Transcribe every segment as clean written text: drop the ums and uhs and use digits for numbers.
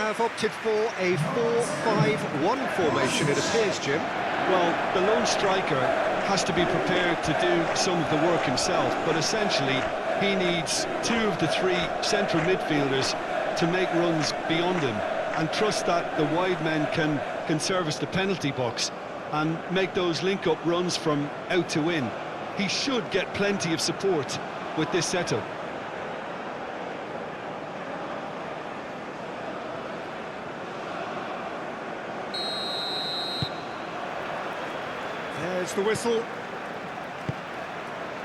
have opted for a 4-5-1 formation, it appears, Jim. Well, the lone striker has to be prepared to do some of the work himself, but essentially he needs two of the three central midfielders to make runs beyond him and trust that the wide men can service the penalty box and make those link-up runs from out to in. He should get plenty of support with this setup. There's the whistle.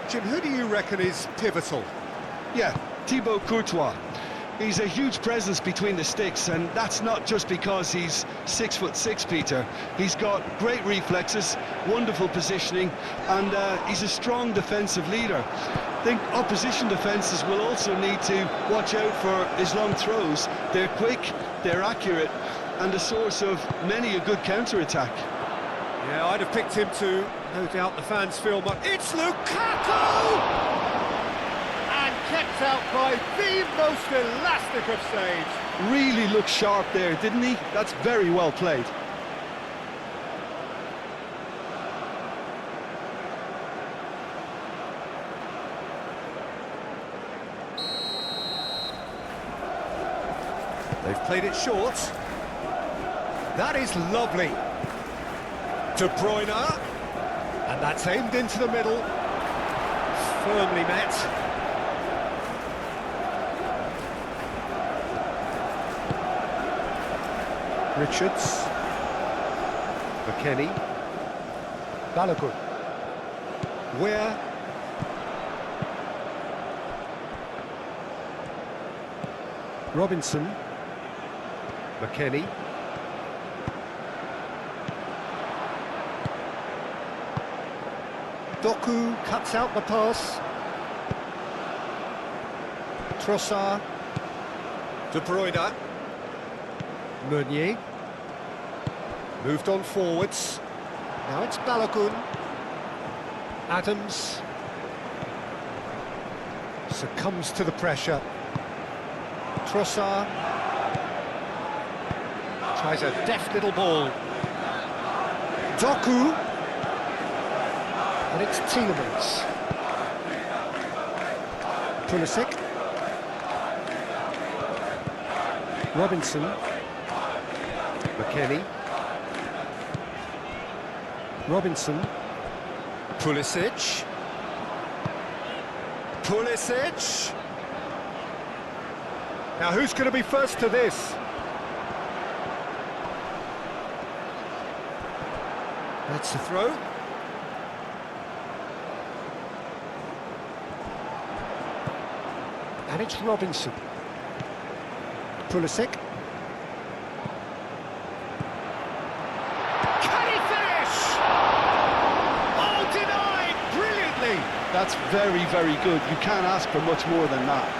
Jim, who do you reckon is pivotal? Yeah, Thibaut Courtois. He's a huge presence between the sticks, and that's not just because he's 6'6", Peter. He's got great reflexes, wonderful positioning, and he's a strong defensive leader. I think opposition defences will also need to watch out for his long throws. They're quick, they're accurate, and a source of many a good counter-attack. Yeah, I'd have picked him too. No doubt the fans feel much. It's Lukaku! And kept out by the most elastic of saves. Really looked sharp there, didn't he? That's very well played. They've played it short. That is lovely. De Bruyne. And that's aimed into the middle. Firmly met. Richards. McKennie. Balogun. Where? Robinson. McKennie. Doku cuts out the pass. Trossard. De Bruyne. Meunier. Moved on forwards. Now it's Balogun. Adams. Succumbs to the pressure. Trossard. Tries a deft little ball. Doku. And it's Tielemans. Pulisic. Robinson. McKennie. Robinson. Pulisic. Pulisic. Now who's going to be first to this? That's the throw. And it's Robinson. Pulisic. Can he finish? Oh, denied brilliantly. That's very, very good. You can't ask for much more than that.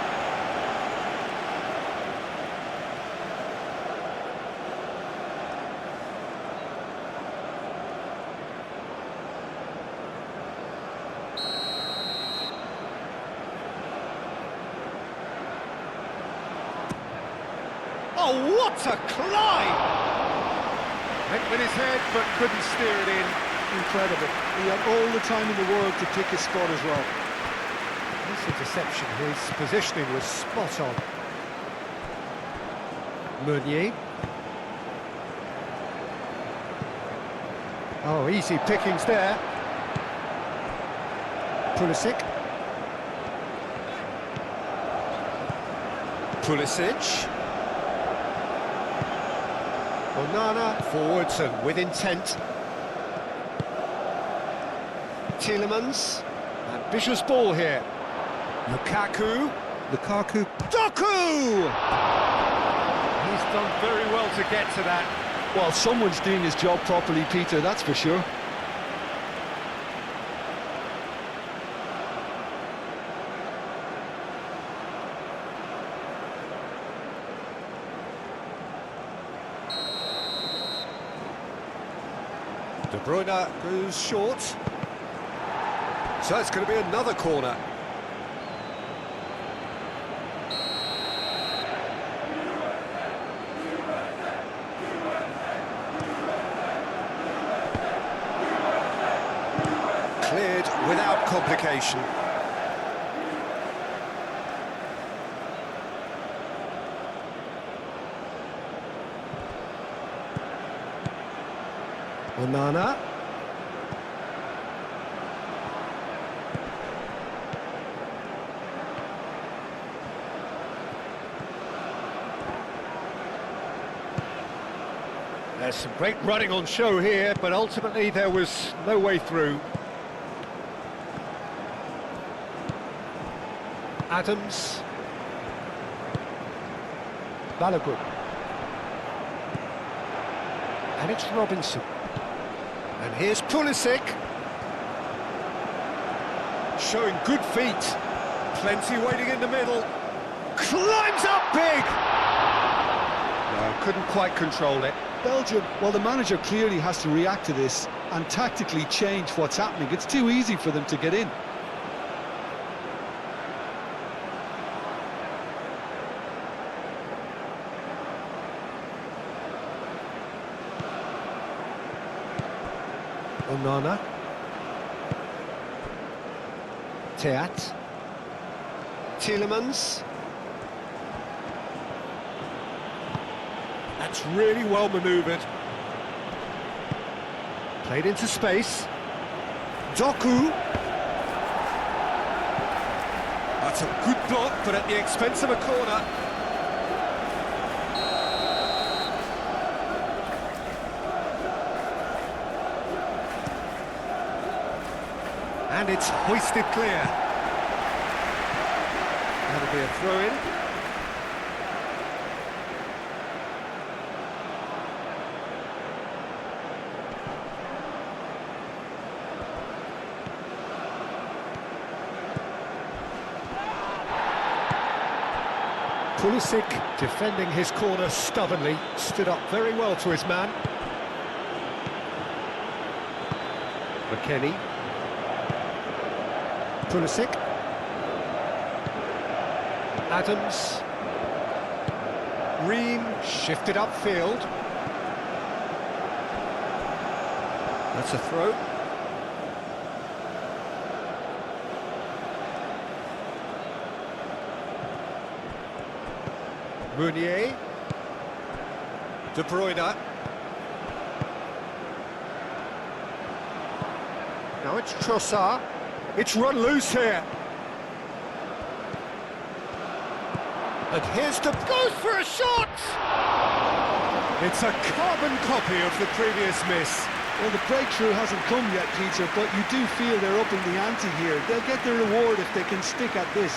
Oh, what a climb! Went with his head, but couldn't steer it in. Incredible. He had all the time in the world to pick his spot as well. This interception, his positioning was spot on. Meunier. Oh, easy pickings there. Pulisic. Pulisic. Onana forwards and with intent. Tielemans. Ambitious ball here. Lukaku. Lukaku. Doku! He's done very well to get to that. Well, someone's doing his job properly, Peter, that's for sure. De Bruyne goes short. So it's going to be another corner. without complication. Onana. There's some great running on show here, but ultimately there was no way through. Adams. Balogun. And it's Robinson. And here's Pulisic. Showing good feet. Plenty waiting in the middle. Climbs up big! No, couldn't quite control it. Belgium, well, the manager clearly has to react to this and tactically change what's happening. It's too easy for them to get in. Onana. Teat. Tielemans. That's really well manoeuvred. Played into space. Doku. That's a good block, but at the expense of a corner. And it's hoisted clear. That'll be a throw-in. Pulisic, defending his corner stubbornly, stood up very well to his man. McKennie. Pulisic. Adams. Ream shifted upfield. That's a throw. Meunier. De Bruyne. Now it's Trossard. It's run loose here. And here's the goes for a shot! It's a carbon copy of the previous miss. Well, the breakthrough hasn't come yet, Peter, but you do feel they're upping the ante here. They'll get their reward if they can stick at this.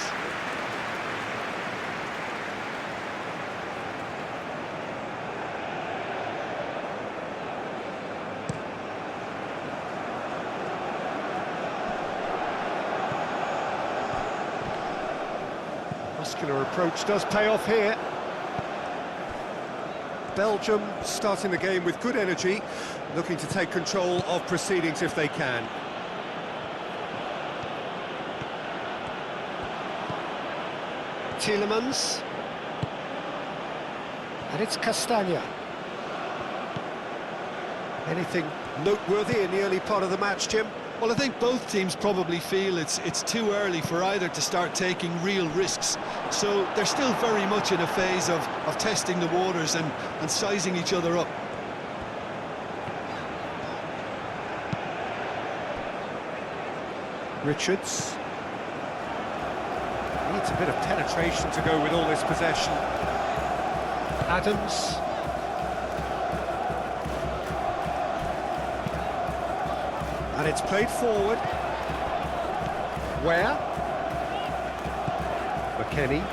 Muscular approach does pay off here. Belgium starting the game with good energy, looking to take control of proceedings if they can. Tielemans. And it's Castagna. Anything noteworthy in the early part of the match, Jim? Well, I think both teams probably feel it's too early for either to start taking real risks. So they're still very much in a phase of testing the waters and sizing each other up. Richards. Needs a bit of penetration to go with all this possession. Adams. And it's played forward. Where? McKennie.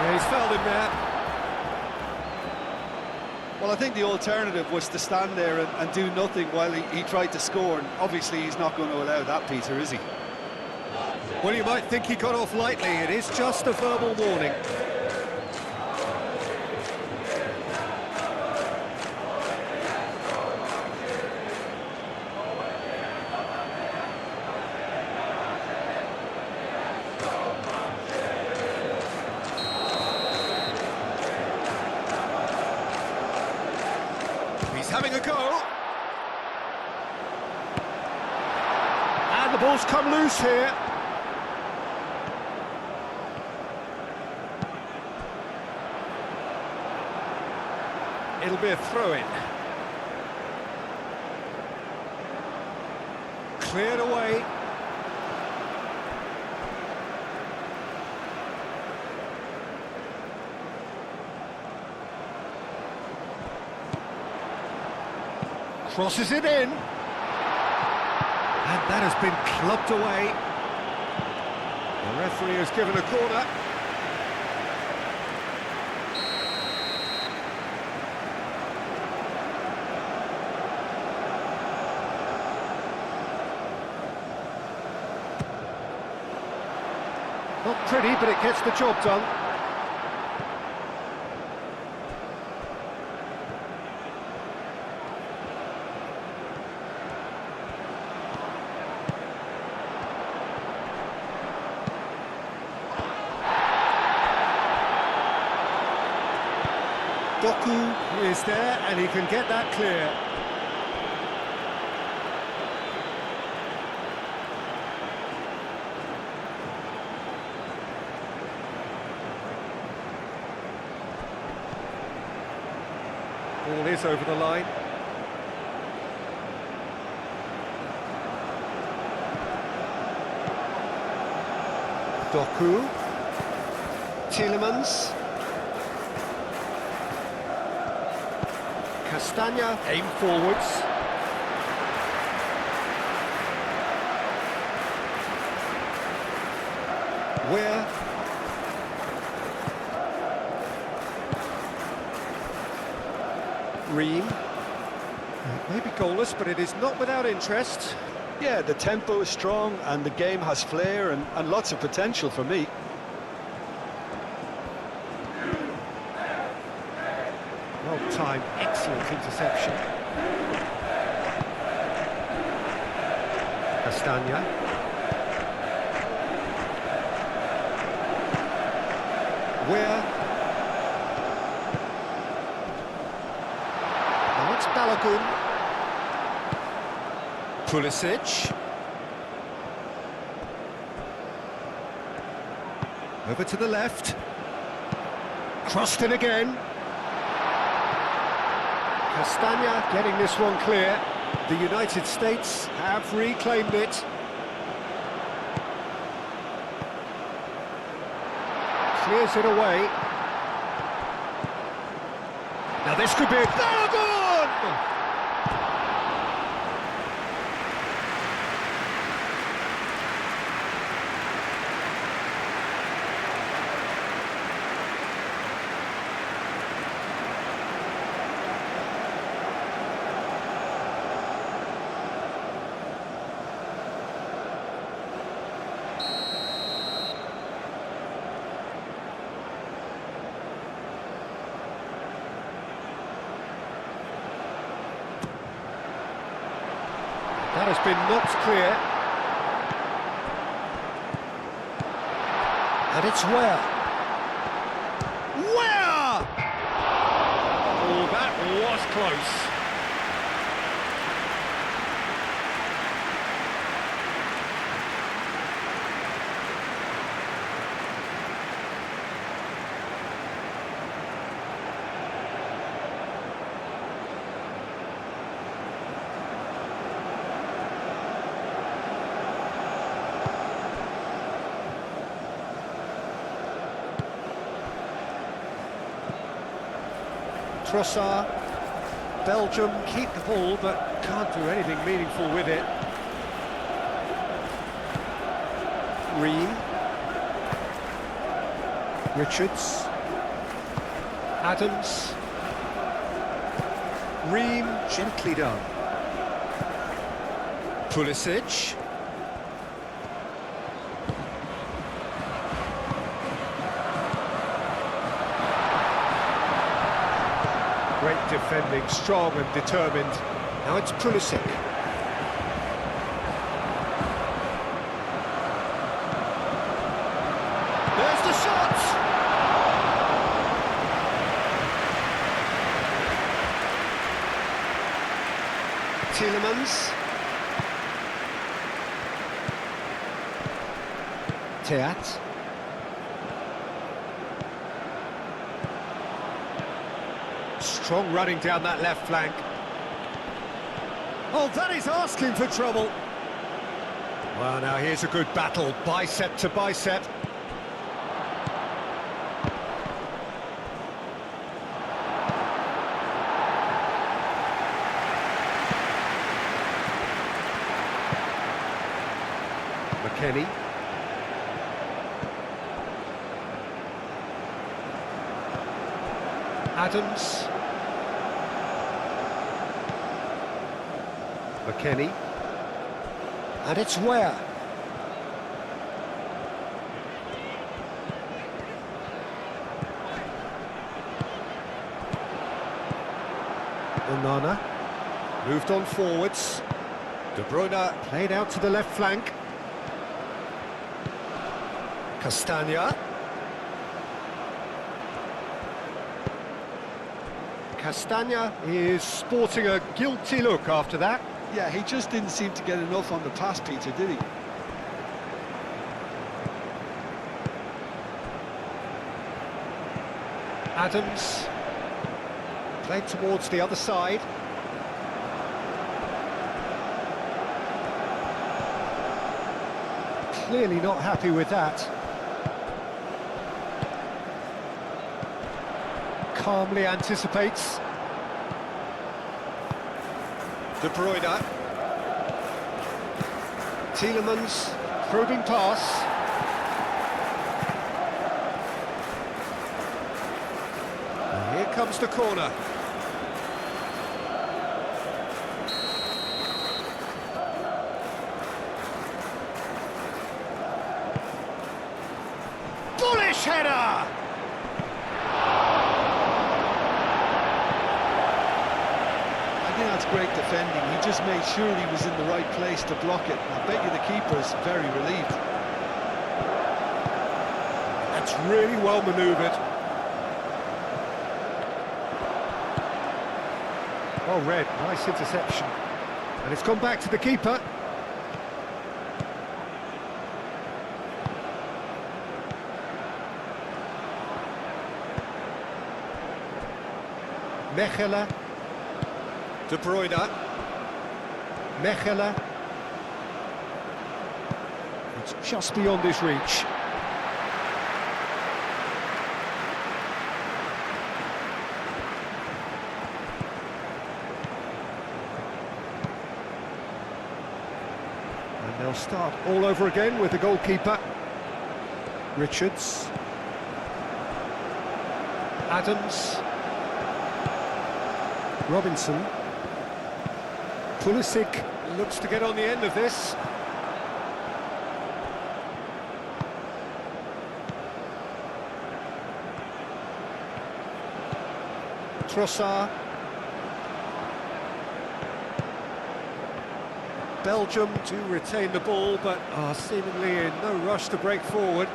Yeah, he's fouled him there. Well, I think the alternative was to stand there and do nothing while he tried to score, and obviously he's not going to allow that, Peter, is he? Well, you might think he got off lightly. It is just a verbal warning. He's having a go. The ball's come loose here. It'll be a throw-in. Cleared away. Crosses it in. And that has been clubbed away. The referee has given a corner. Not pretty, but it gets the job done. Doku is there, and he can get that clear. Ball is over the line. Doku. Tielemans. Castagna, aim forwards. Where? Ream. It may be goalless, but it is not without interest. Yeah, the tempo is strong and the game has flair and lots of potential for me. Well-timed, excellent interception. Castagna. Where? Now it's Balogun. Pulisic. Over to the left. Crossed in again. Castagna getting this one clear. The United States have reclaimed it. Clears it away. Now this could be a Balogun! That has been knocked clear. And it's Where? Oh, that was close. Trossard. Belgium keep the ball but can't do anything meaningful with it. Ream. Richards. Adams. Ream, gently done. Pulisic. Great defending, strong and determined. Now it's Pulisic. There's the shot! Tielemans. Teat. Strong running down that left flank. Oh, that is asking for trouble. Well, now here's a good battle, bicep to bicep. McKennie. Adams. McKennie. And it's Ware. Onana. Moved on forwards. De Bruyne played out to the left flank. Castagna. Castagna is sporting a guilty look after that. Yeah, he just didn't seem to get enough on the pass, Peter, did he? Adams. Played towards the other side. Clearly not happy with that. Calmly anticipates. De Bruyne. Tielemans, probing pass. And here comes the corner. Bullish header! I think that's great defending. He just made sure he was in the right place to block it. I bet you the keeper's very relieved. That's really well manoeuvred. Well read, nice interception. And it's gone back to the keeper. Mechelen. De Bruyne. Mechelen. It's just beyond his reach. And they'll start all over again with the goalkeeper. Richards. Adams. Robinson. Pulisic looks to get on the end of this. Trossard. Belgium do retain the ball, but are seemingly in no rush to break forward.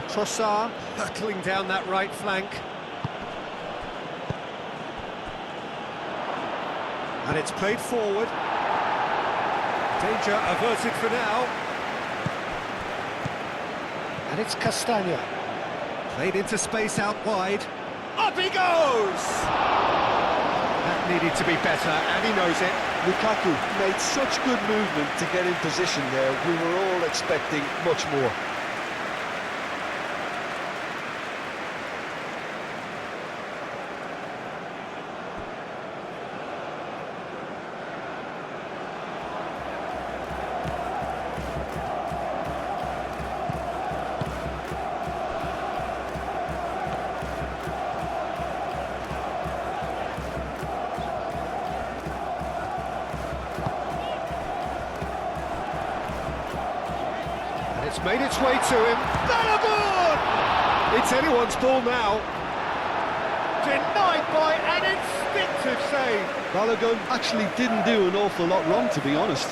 Trossard hurtling down that right flank. And it's played forward. Danger averted for now. And it's Castagna. Played into space out wide. Up he goes! That needed to be better, and he knows it. Lukaku made such good movement to get in position there. We were all expecting much more. It's made its way to him. Ballabon! It's anyone's ball now. Denied by an instinctive save. Balogun actually didn't do an awful lot wrong, to be honest.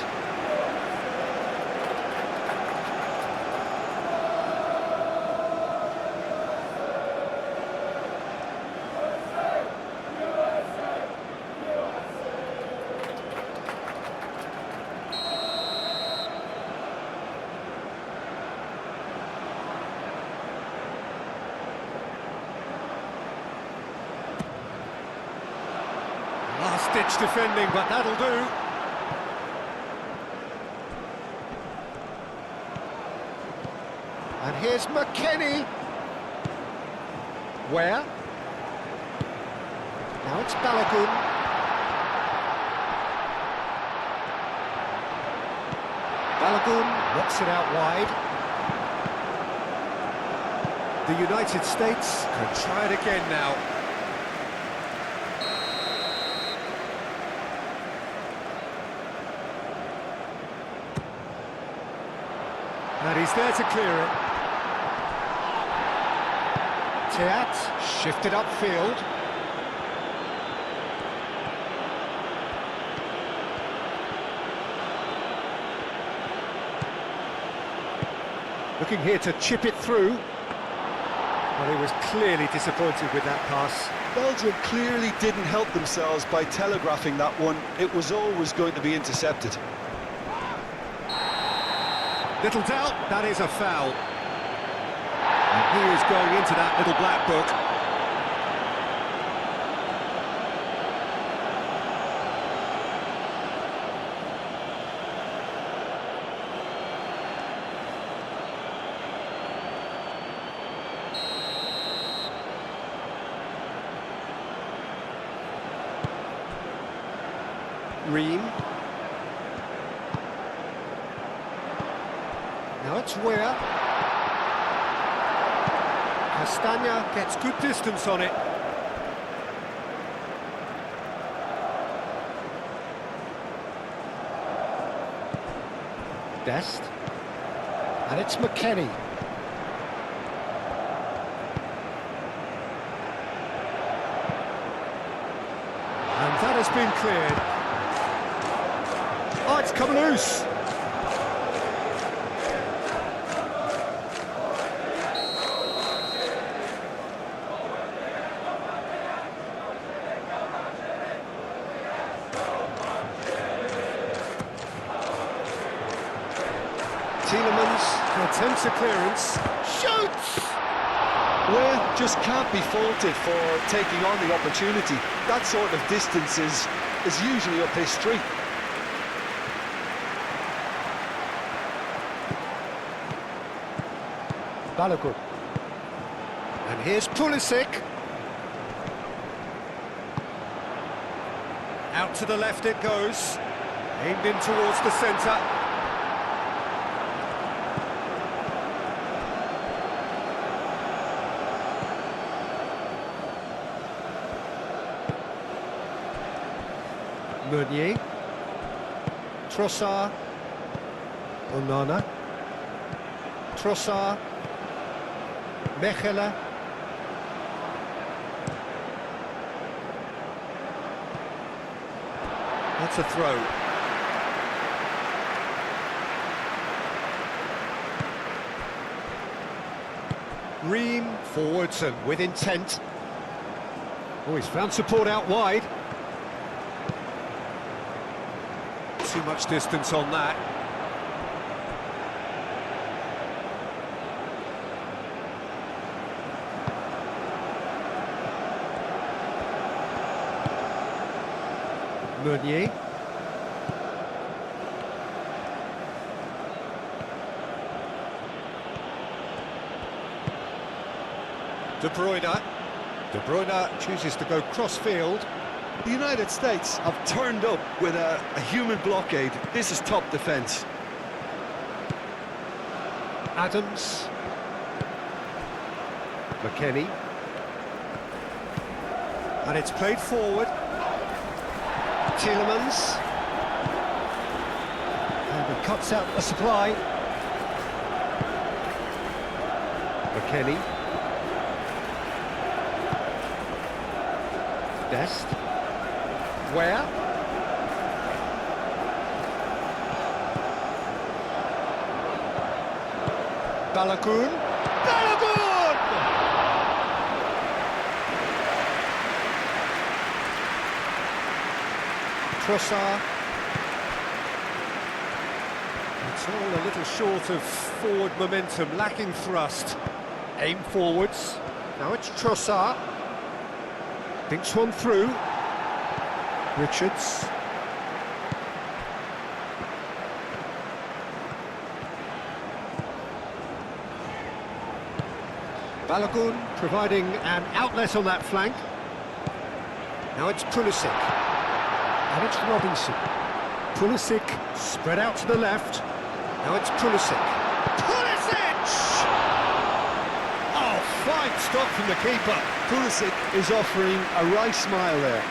last-ditch defending, but that'll do. And here's McKennie. Where? Now it's Balogun. Balogun knocks it out wide. The United States can try it again now. And he's there to clear it. Teat shifted upfield. Looking here to chip it through. Well, he was clearly disappointed with that pass. Belgium clearly didn't help themselves by telegraphing that one. It was always going to be intercepted. Little doubt, that is a foul. And he is going into that little black book. Ream. Now it's Weir. Castagna gets good distance on it. Dest. And it's McKennie. And that has been cleared. Oh, it's come loose. Tielemans attempts a clearance. Shoots! Weir just can't be faulted for taking on the opportunity. That sort of distance is usually up his street. Balogun. And here's Pulisic. Out to the left it goes. Aimed in towards the centre. Meunier. Trossard. Onana. Trossard. Mechelen. That's a throw. Ream forwards and with intent. Oh, he's found support out wide. Too much distance on that. Meunier. De Bruyne. De Bruyne chooses to go cross-field. The United States have turned up with a human blockade. This is top defence. Adams. McKennie. And it's played forward. Tielemans. And he cuts out the supply. McKennie. Dest. Where? Balogun. Balogun! Trossard. It's all a little short of forward momentum, lacking thrust. Aim forwards. Now it's Trossard. Thinks one through. Richards. Balogun providing an outlet on that flank. Now it's Pulisic. And it's Robinson. Pulisic spread out to the left. Now it's Pulisic. Pulisic! Oh, fine stop from the keeper. Pulisic is offering a wry smile there.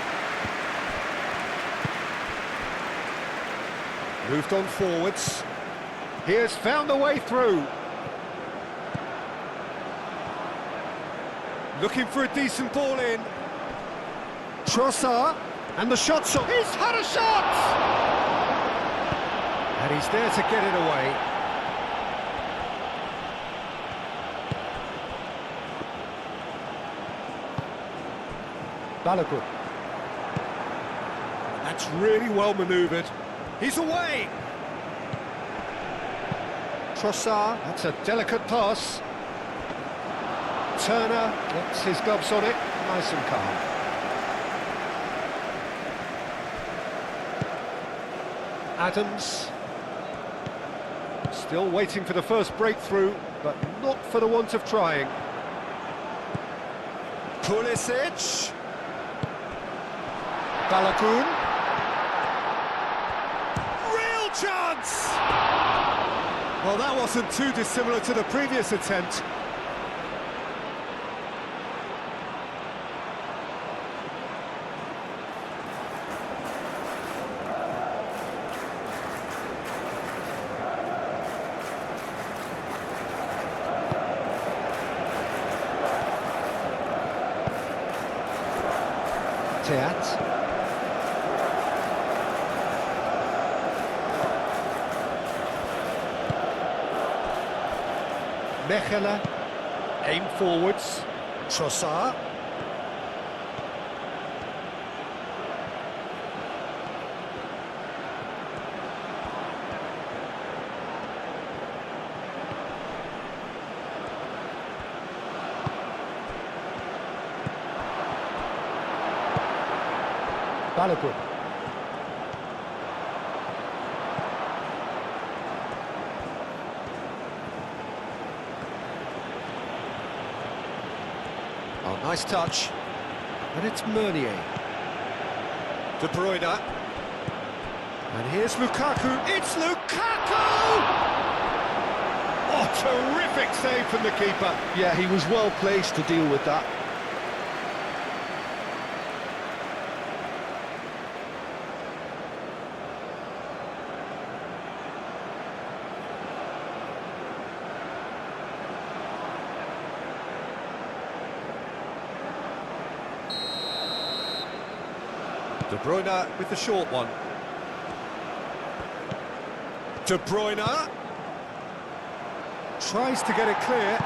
Moved on forwards. He has found a way through. Looking for a decent ball in. Trossard, and the shot's up. He's had a shot! And he's there to get it away. Balogun. That's really well manoeuvred. He's away! Trossard, that's a delicate pass. Turner gets his gloves on it, nice and calm. Adams. Still waiting for the first breakthrough, but not for the want of trying. Pulisic. Balogun. Real chance! Well, that wasn't too dissimilar to the previous attempt. Mechelen, aim forwards, Trossard. Balogun. Oh, nice touch. And it's Meunier. De Bruyne. And here's Lukaku. It's Lukaku! Oh, terrific save from the keeper. Yeah, he was well placed to deal with that. De Bruyne with the short one. De Bruyne tries to get it clear.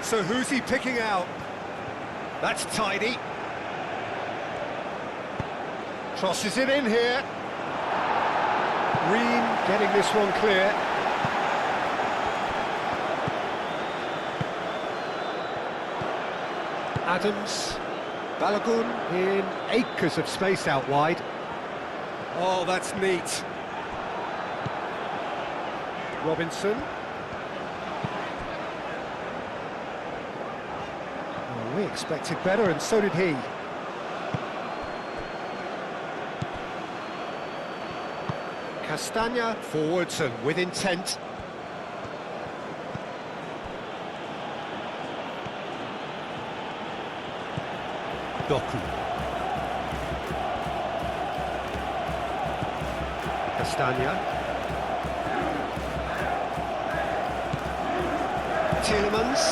So who's he picking out? That's tidy. Crosses it in here. Ream getting this one clear. Adams, Balogun in acres of space out wide. Oh, that's neat. Robinson. Oh, we expected better, and so did he. Castagna forwards and with intent. Doku. Castagna. Tielemans.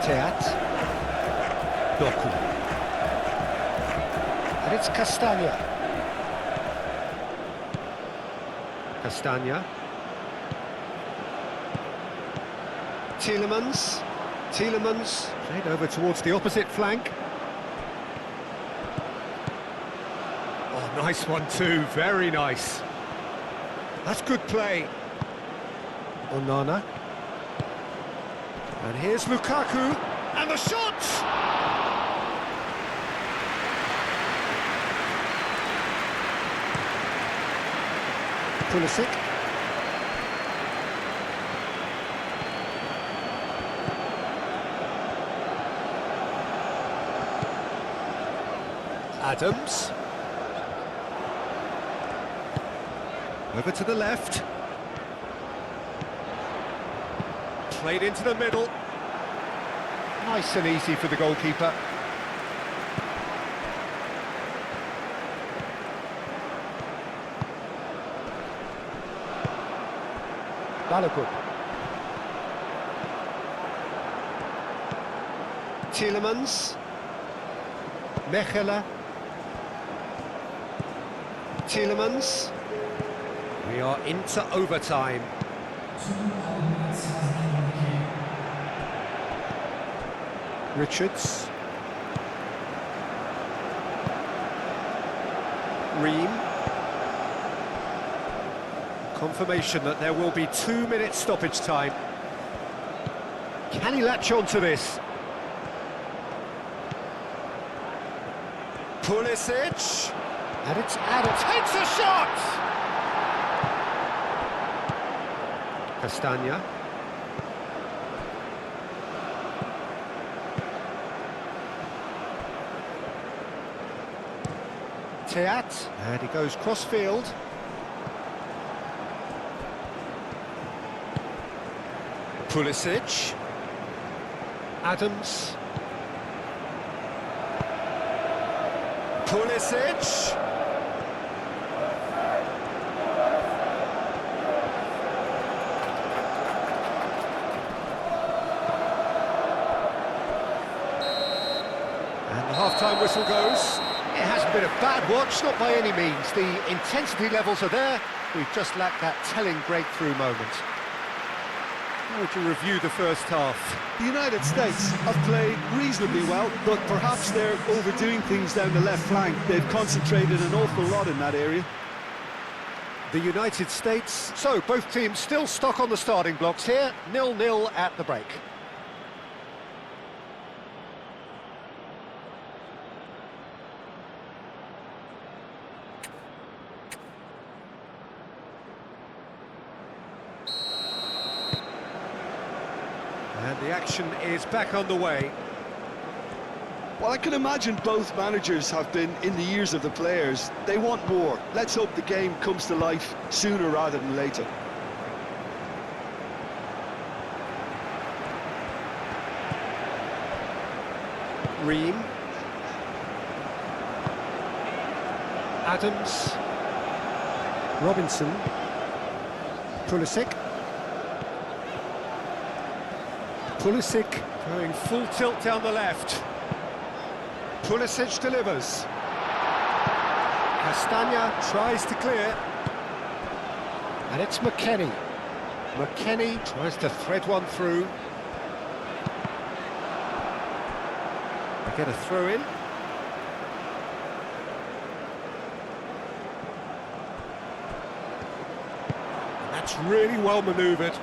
Teat. Doku. And it's Castagna. Castagna. Tielemans. Tielemans played over towards the opposite flank. Oh, nice one too, very nice. That's good play. Onana. And here's Lukaku, and the shot! Pulisic. Adams. Over to the left. Played into the middle. Nice and easy for the goalkeeper. Balogun. Tielemans. Mechelen. Tielemans. We are into overtime. Richards. Ream. Confirmation that there will be 2 minutes stoppage time. Can he latch on to this? Pulisic. And it's Adams. Takes a shot! Castagna. Teat. And he goes cross-field. Pulisic. Adams. Pulisic. And the half-time whistle goes. It hasn't been a bad watch, not by any means. The intensity levels are there. We've just lacked that telling breakthrough moment. How would you review the first half? The United States have played reasonably well, but perhaps they're overdoing things down the left flank. They've concentrated an awful lot in that area. The United States. So, both teams still stuck on the starting blocks here. 0-0 at the break. And the action is back on the way. Well, I can imagine both managers have been in the ears of the players. They want more. Let's hope the game comes to life sooner rather than later. Ream. Adams. Robinson. Pulisic. Pulisic going full tilt down the left. Pulisic delivers. Castagna tries to clear. And it's McKennie. McKennie tries to thread one through. They get a throw in. And that's really well manoeuvred.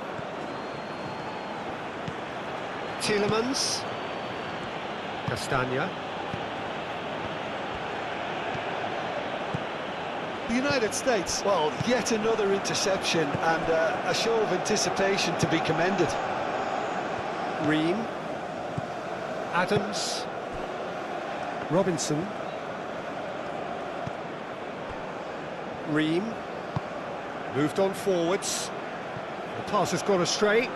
Tielemans. Castagna. The United States, well, yet another interception and a show of anticipation to be commended. Ream. Adams. Robinson. Ream. Moved on forwards. The pass has gone astray.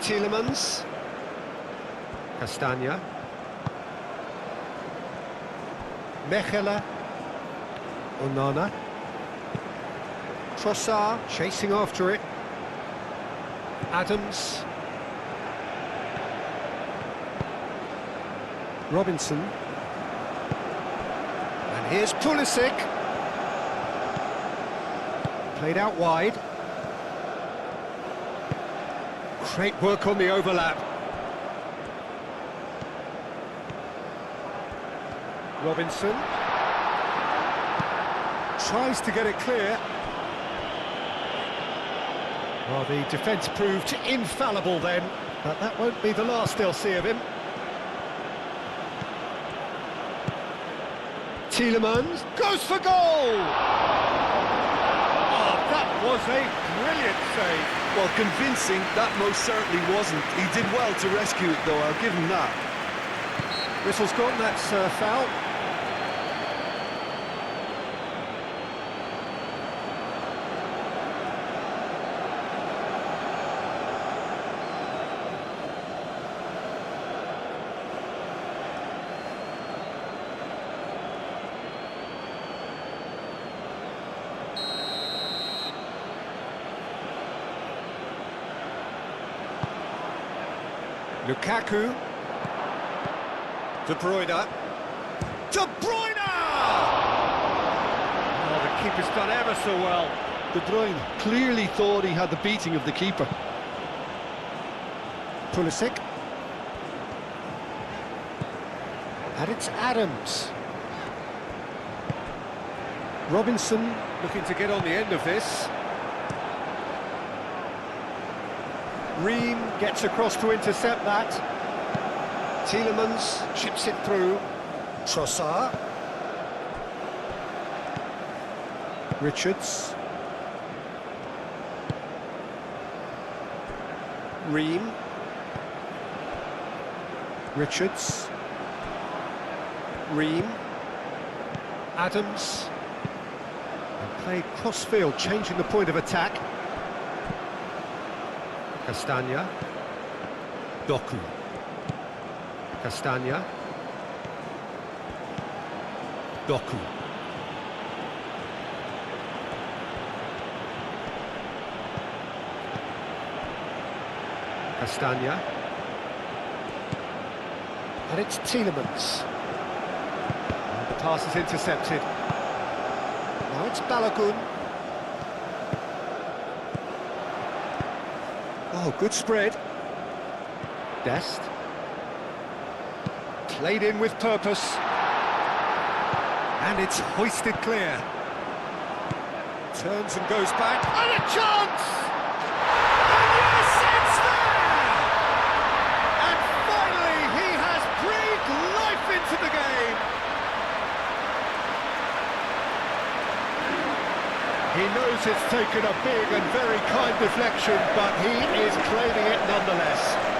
Tielemans. Castagna. Mechelen. Onana. Trossard chasing after it. Adams. Robinson. And here's Pulisic. Played out wide. Great work on the overlap. Robinson tries to get it clear. Well, the defence proved infallible then, but that won't be the last they'll see of him. Tielemans goes for goal! Oh, that was a brilliant save. Well, convincing, that most certainly wasn't. He did well to rescue it, though, I'll give him that. Whistle's gone, that's foul. Lukaku. De Bruyne. De Bruyne! Oh, the keeper's done ever so well. De Bruyne clearly thought he had the beating of the keeper. Pulisic. And it's Adams. Robinson looking to get on the end of this. Ream gets across to intercept that. Tielemans chips it through. Trossard. Richards. Ream. Richards. Ream. Adams. And played cross-field, changing the point of attack. Castagna. Doku. Castagna. Doku. Castagna. And it's Tielemans. And the pass is intercepted. Now it's Balogun. Oh, good spread. Dest. Played in with purpose. And it's hoisted clear. Turns and goes back. And a chance! And yes, it's there! And finally, he has breathed life into the game. He knows it's taken a big and very kind deflection, but he is claiming it nonetheless.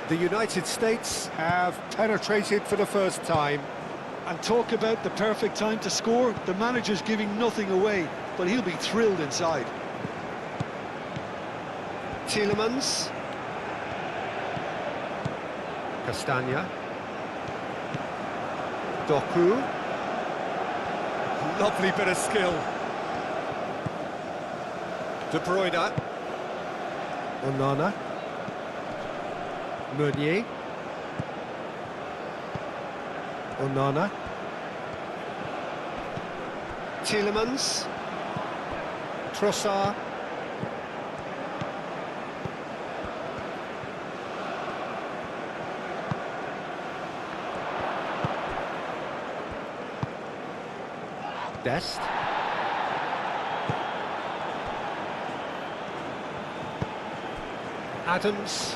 The United States have penetrated for the first time. And talk about the perfect time to score. The manager's giving nothing away, but he'll be thrilled inside. Tielemans. Castagna. Doku. Lovely bit of skill. De Bruyne. Onana. Meunier. Onana. Tielemans. Trossard. Dest. Adams.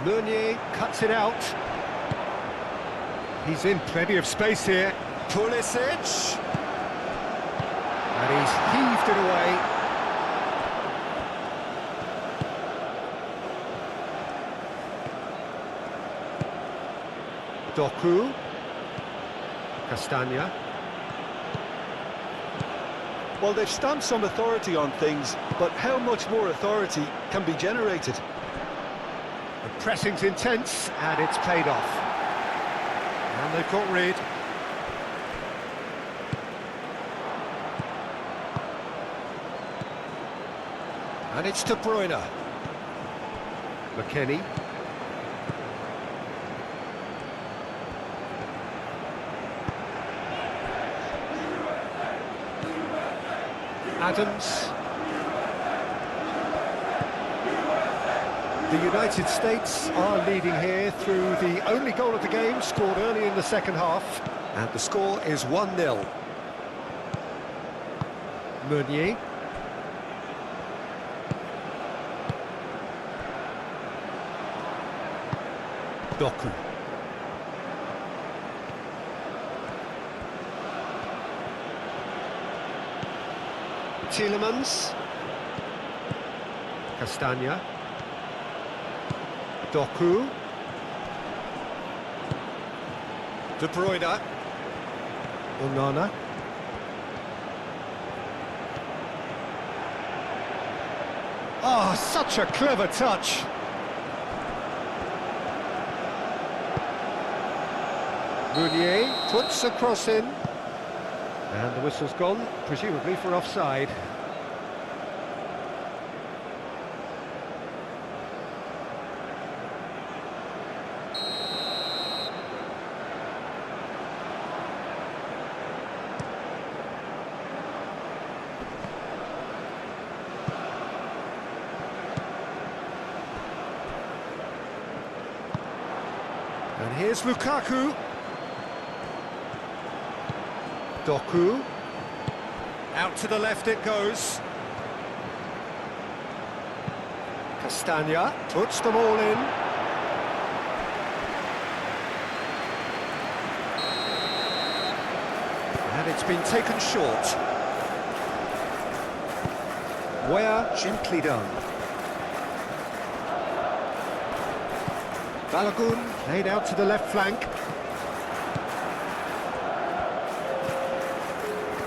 Meunier cuts it out. He's in plenty of space here. Pulisic. And he's heaved it away. Doku. Castagna. Well, they've stamped some authority on things, but how much more authority can be generated? The pressing's intense, and it's paid off. And they've got rid. And it's De Bruyne. McKennie. Adams. The United States are leading here through the only goal of the game, scored early in the second half. And the score is 1-0. Meunier. Doku. Tielemans. Castagna. Doku. De Bruyne. Onana. Oh, such a clever touch. Meunier puts a cross in. And the whistle's gone, presumably for offside. And here's Lukaku. Doku. Out to the left it goes. Castagna puts them all in. And it's been taken short. Where gently done. Balogun laid out to the left flank.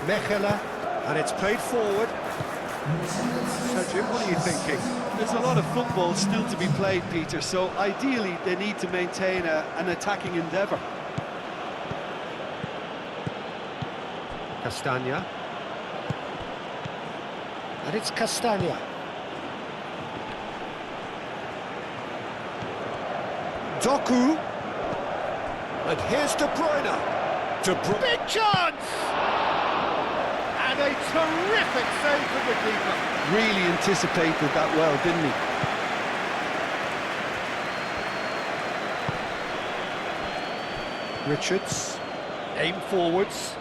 Mechelen, and it's played forward. So Jim, what are you thinking? There's a lot of football still to be played, Peter, so ideally they need to maintain an attacking endeavour. Castagna. And it's Castagna. Doku. And here's De Bruyne. De Bruyne. Big chance! And a terrific save from the keeper. Really anticipated that well, didn't he? Richards. Aim forwards.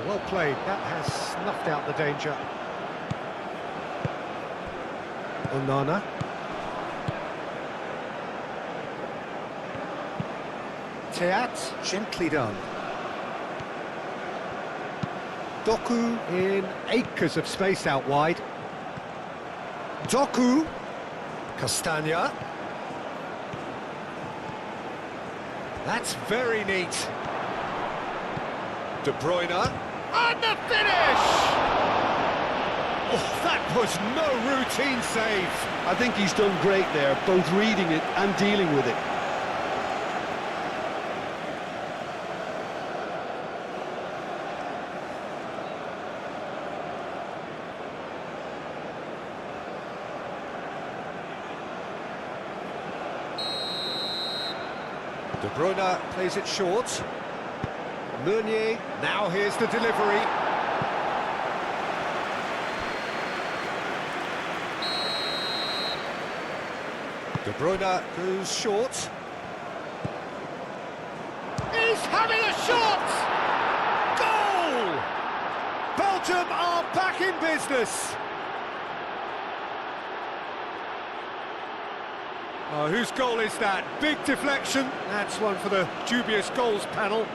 Well played. That has snuffed out the danger. Onana. Teat, gently done. Doku in acres of space out wide. Doku. Castagna. That's very neat. De Bruyne. And the finish! Oh, that was no routine save. I think he's done great there, both reading it and dealing with it. De Bruyne plays it short. Meunier, now here's the delivery. De Bruyne goes short. He's having a shot! Goal! Belgium are back in business. Oh, whose goal is that? Big deflection. That's one for the dubious goals panel.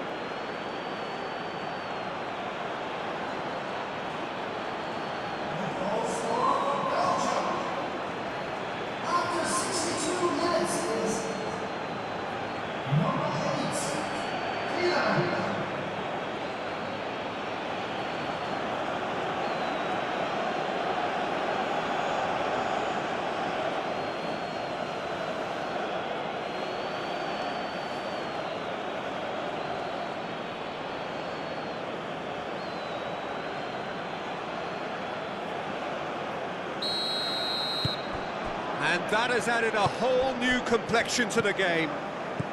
That has added a whole new complexion to the game.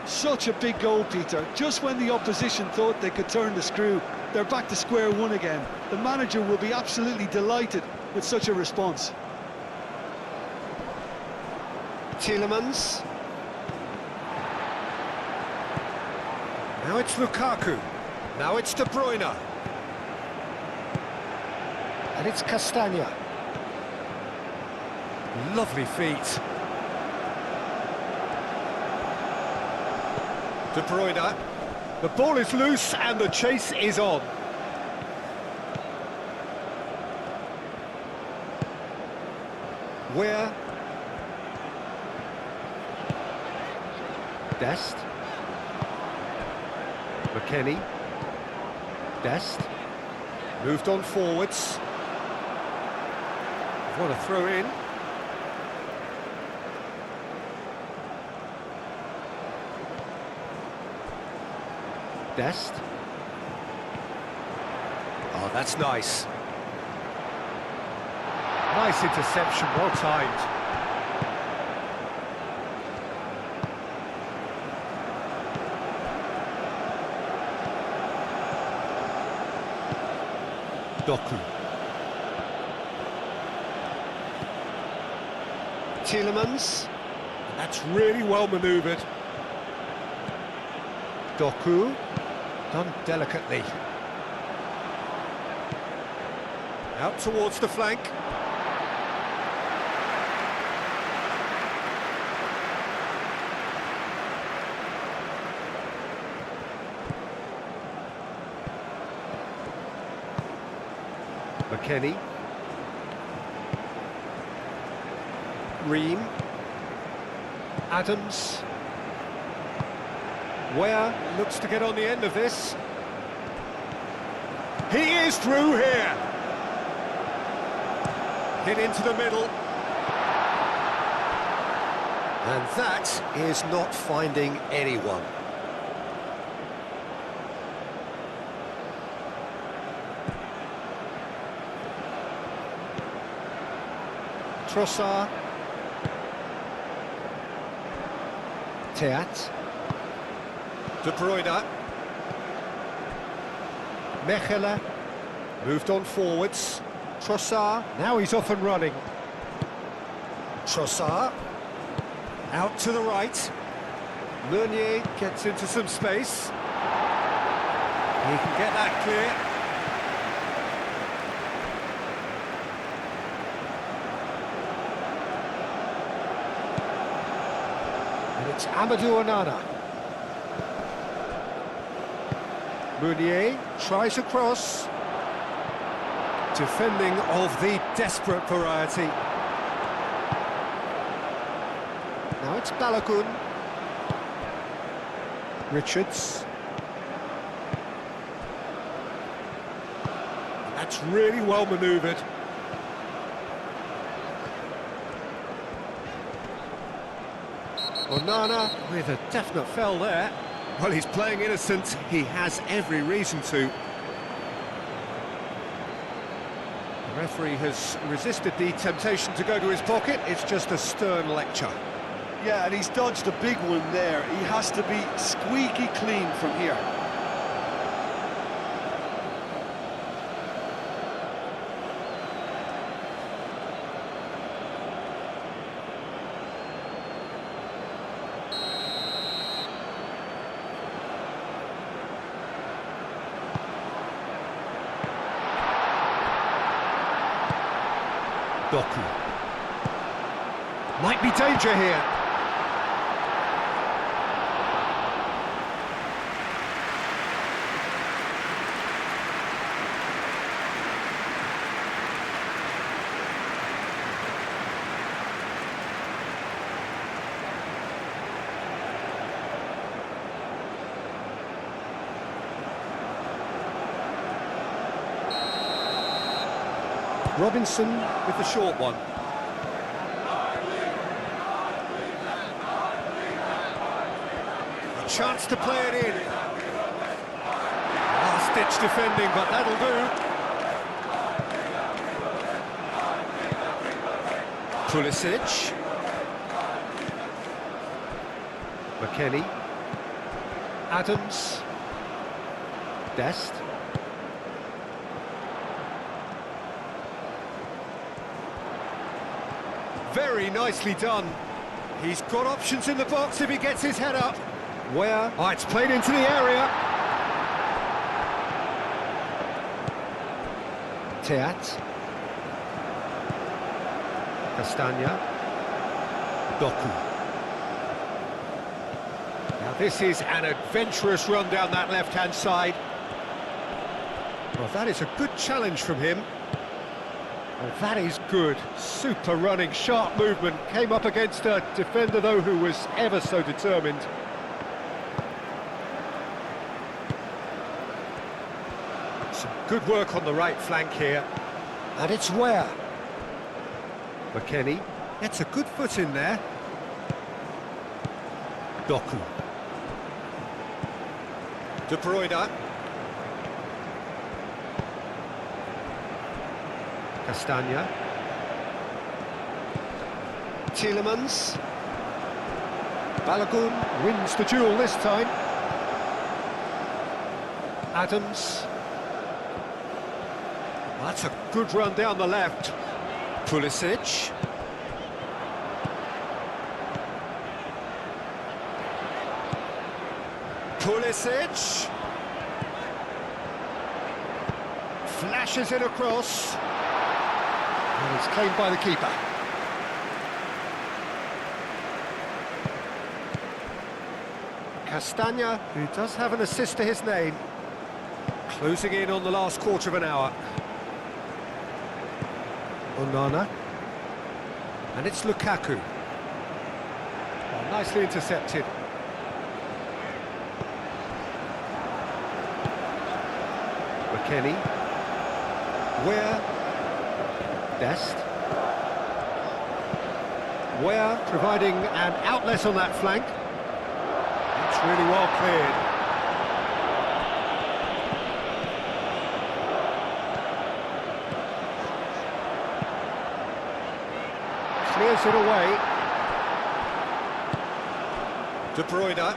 Such a big goal, Peter. Just when the opposition thought they could turn the screw, they're back to square one again. The manager will be absolutely delighted with such a response. Tielemans. Now it's Lukaku. Now it's De Bruyne. And it's Castagna. Lovely feet. De Bruyne. The ball is loose and the chase is on. Where? Dest. McKennie. Dest. Moved on forwards. What a throw in. Dest. Oh, that's nice. Nice interception, well timed. Doku. Tielemans. That's really well manoeuvred. Doku. Done delicately. Out towards the flank. McKennie. Ream. Adams. Where looks to get on the end of this. He is through here. Hit into the middle. And that is not finding anyone. Trossard. Teat. De Bruyne. Mechelen. Moved on forwards. Trossard. Now he's off and running. Trossard. Out to the right. Meunier gets into some space. He can get that clear. And it's Amadou Onana. Meunier tries a cross. Defending of the desperate variety. Now it's Balogun. Richards. That's really well manoeuvred. Onana with a definite foul there. Well, he's playing innocent. He has every reason to. The referee has resisted the temptation to go to his pocket. It's just a stern lecture. Yeah, and he's dodged a big one there. He has to be squeaky clean from here. Doku. Might be danger here. Robinson with the short one. A chance to play it in. Last-ditch defending, but that'll do. Pulisic. McKennie. Adams. Dest. Very nicely done. He's got options in the box if he gets his head up. Where? Oh, it's played into the area. Teat. Castagna. Doku. Now this is an adventurous run down that left-hand side. Well, that is a good challenge from him. Well, that is good. Super running, sharp movement. Came up against a defender, though, who was ever so determined. Some good work on the right flank here. And it's where? McKennie gets a good foot in there. Doku. De Bruyne. Castagna. Tielemans. Balogun wins the duel this time. Adams. That's a good run down the left. Pulisic. Pulisic. Flashes it across. And it's claimed by the keeper. Castagna, who does have an assist to his name. Closing in on the last quarter of an hour. Onana. And it's Lukaku. Well, nicely intercepted. McKennie. Where? Dest. Where providing an outlet on that flank. It's really well cleared. Clears it away. De Bruyne.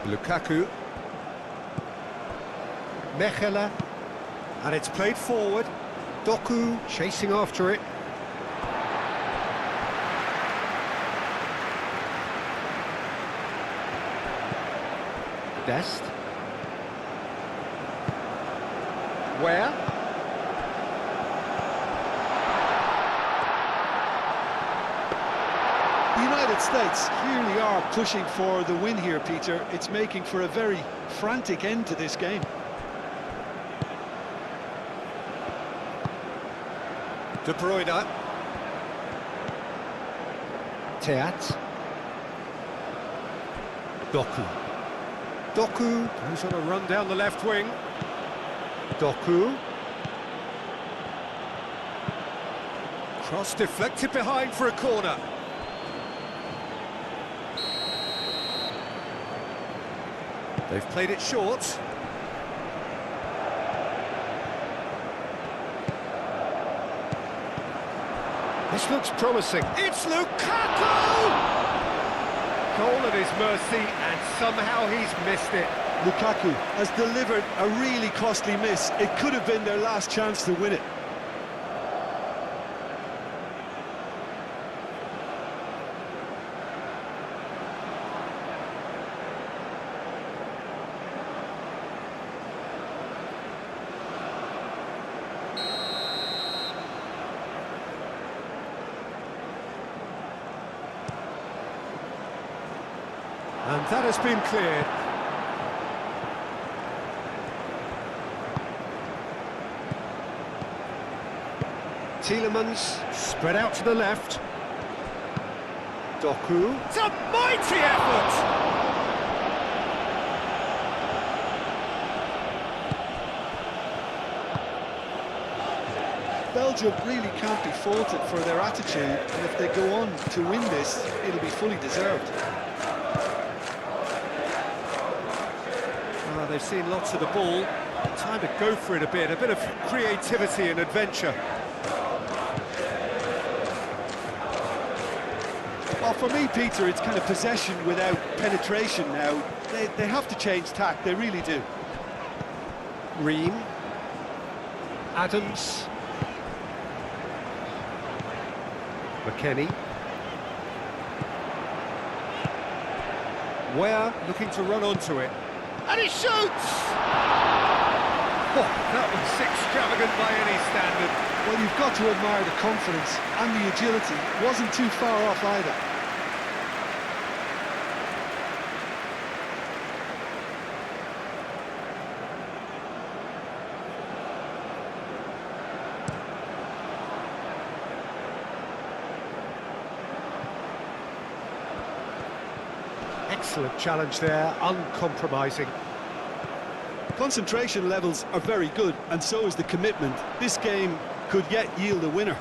Lukaku. Mechelen. And it's played forward. Doku chasing after it. Dest. Where? The United States clearly are pushing for the win here, Peter. It's making for a very frantic end to this game. De Bruyne. Teat. Doku. Doku goes on a run down the left wing. Doku. Cross deflected behind for a corner. They've played it short. This looks promising. It's Lukaku! Goal at his mercy, and somehow he's missed it. Lukaku has delivered a really costly miss. It could have been their last chance to win it. And that has been cleared. Tielemans spread out to the left. Doku. It's a mighty effort! Belgium really can't be faulted for their attitude, and if they go on to win this, it'll be fully deserved. They've seen lots of the ball. Time to go for it a bit of creativity and adventure. Well, for me, Peter, it's kind of possession without penetration now. They have to change tack, they really do. Ream. Adams. McKennie. Ware looking to run onto it. And he shoots! Oh, that was extravagant by any standard. Well, you've got to admire the confidence and the agility. Wasn't too far off either. Excellent challenge there, uncompromising. Concentration levels are very good, and so is the commitment. This game could yet yield a winner.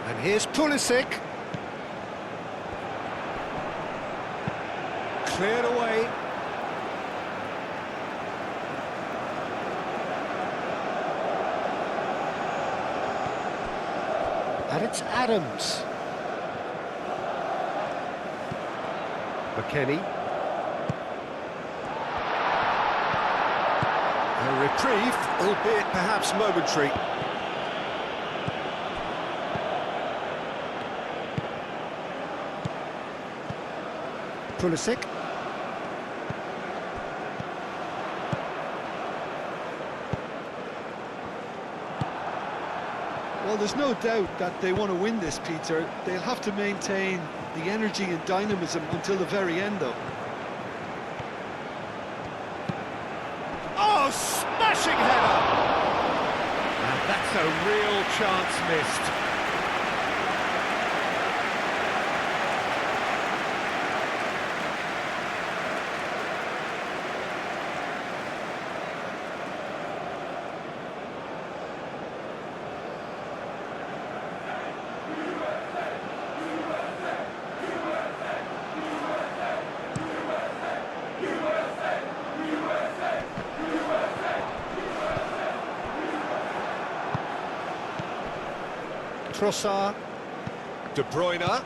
And here's Pulisic. Cleared away. And it's Adams. McKennie. A reprieve, albeit perhaps momentary. Pulisic. Well, there's no doubt that they want to win this, Peter. They'll have to maintain the energy and dynamism until the very end, though. Oh, smashing header! And that's a real chance missed. Trossard, De Bruyne.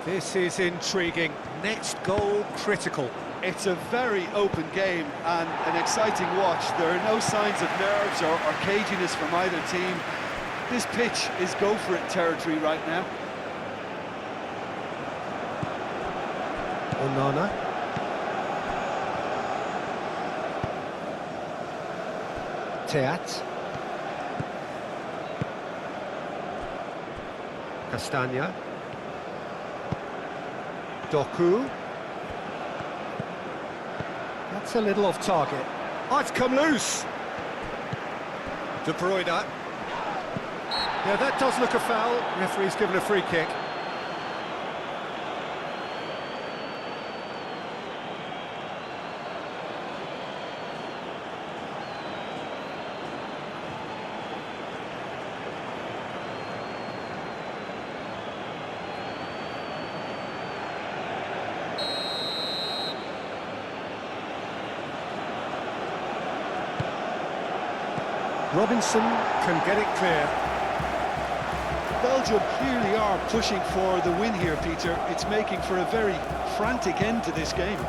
This is intriguing. Next goal critical. It's a very open game and an exciting watch. There are no signs of nerves or caginess from either team. This pitch is go-for-it territory right now. Onana. Teat. Castagna. Doku. That's a little off target. Oh, it's come loose. De Bruyne. Yeah, that does look a foul. Referee's given a free kick. Robinson can get it clear. Belgium clearly are pushing for the win here, Peter. It's making for a very frantic end to this game.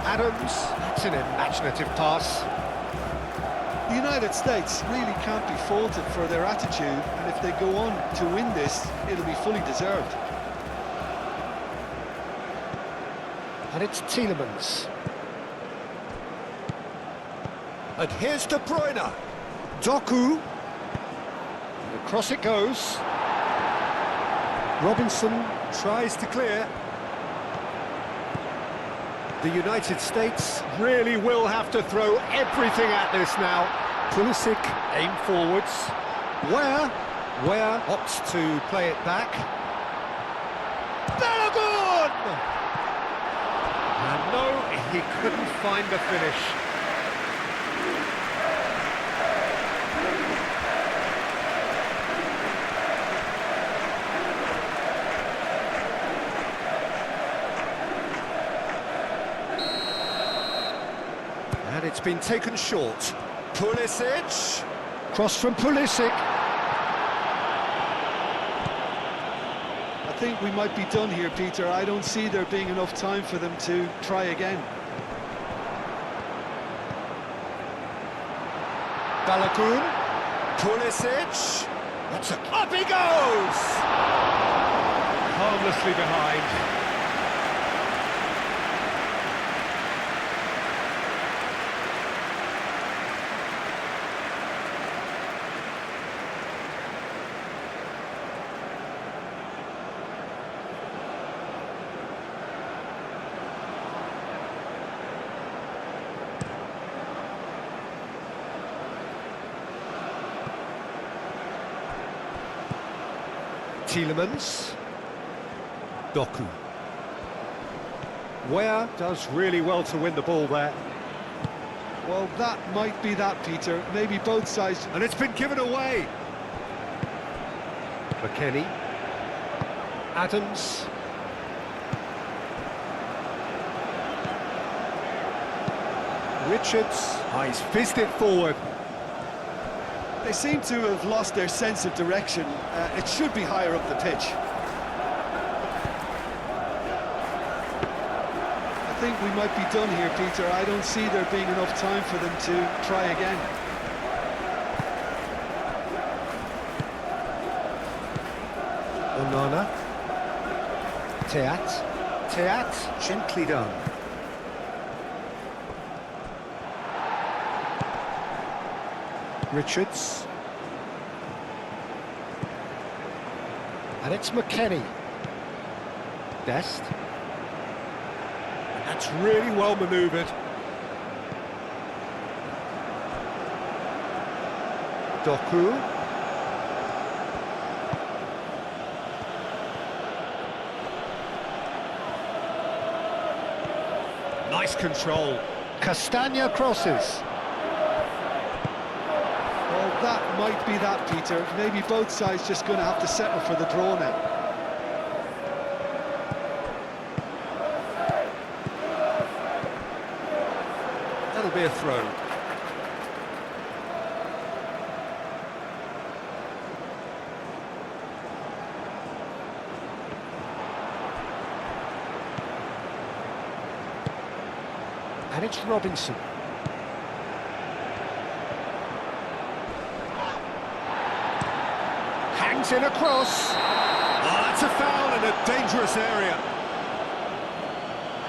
Adams, that's an imaginative pass. The United States really can't be faulted for their attitude, and if they go on to win this, it'll be fully deserved. And it's Tielemans. And here's De Bruyne. Doku. Across it goes. Robinson tries to clear. The United States really will have to throw everything at this now. Pulisic aim forwards. Ware opts to play it back. Balogun! And no, he couldn't find the finish. And it's been taken short. Pulisic. Cross from Pulisic. I think we might be done here, Peter. I don't see there being enough time for them to try again. Balogun. Pulisic. That's a... Up he goes! Harmlessly behind. Tielemans. Doku. Ware does really well to win the ball there. Well, that might be that, Peter. Maybe both sides... And it's been given away. McKennie. Adams. Richards. Oh, he's fizzed it forward. They seem to have lost their sense of direction. It should be higher up the pitch. I think we might be done here, Peter. I don't see there being enough time for them to try again. Onana. Teat. Teat, gently done. Richards. And it's McKennie. Dest. That's really well manoeuvred. Doku. Nice control. Castagna crosses. Well, that might be that, Peter. Maybe both sides just going to have to settle for the draw now. That'll be a throw. And it's Robinson. Hangs in across. Oh, that's a foul in a dangerous area.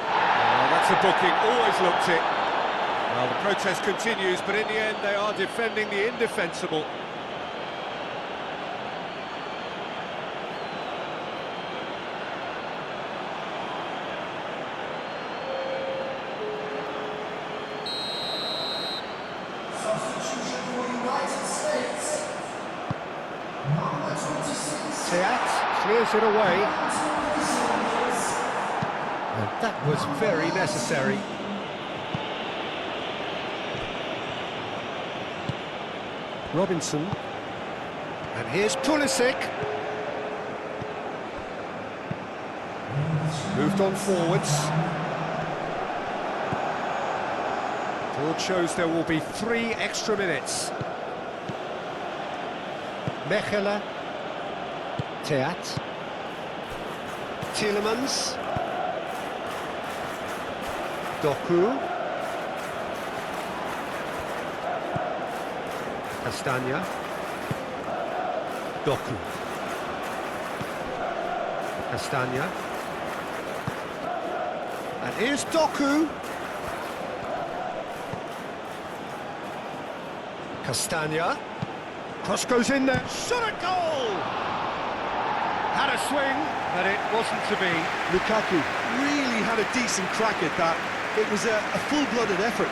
Oh, that's a booking, always looked it. Well, the protest continues, but in the end they are defending the indefensible. Teat clears it away. And that was very necessary. Robinson. And here's Pulisic. Moved on forwards. Board shows there will be 3 extra minutes. Mechelen. Teat. Tielemans. Doku. Castagna. Doku. Castagna. And here's Doku. Castagna. Cross goes in there. Shot at goal! Had a swing, but it wasn't to be. Lukaku really had a decent crack at that. It was a full-blooded effort.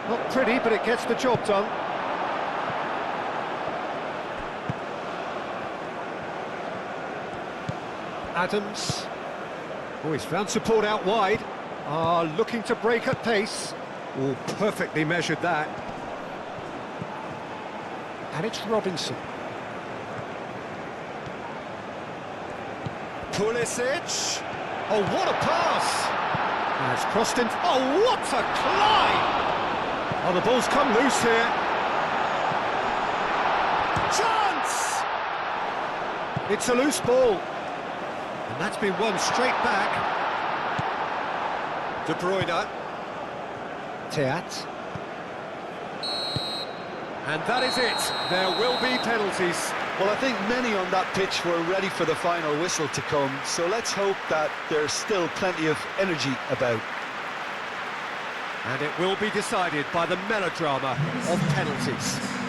Not pretty, but it gets the job done. Adams. Oh, he's found support out wide. are looking to break at pace. Oh, perfectly measured that. And it's Robinson. Pulisic. Oh, what a pass! And it's crossed in. Oh, what a climb! Oh, the ball's come loose here. Chance! It's a loose ball. And that's been won straight back. De Bruyne. Teat. And that is it. There will be penalties. Well, I think many on that pitch were ready for the final whistle to come, so let's hope that there's still plenty of energy about. And it will be decided by the melodrama of penalties.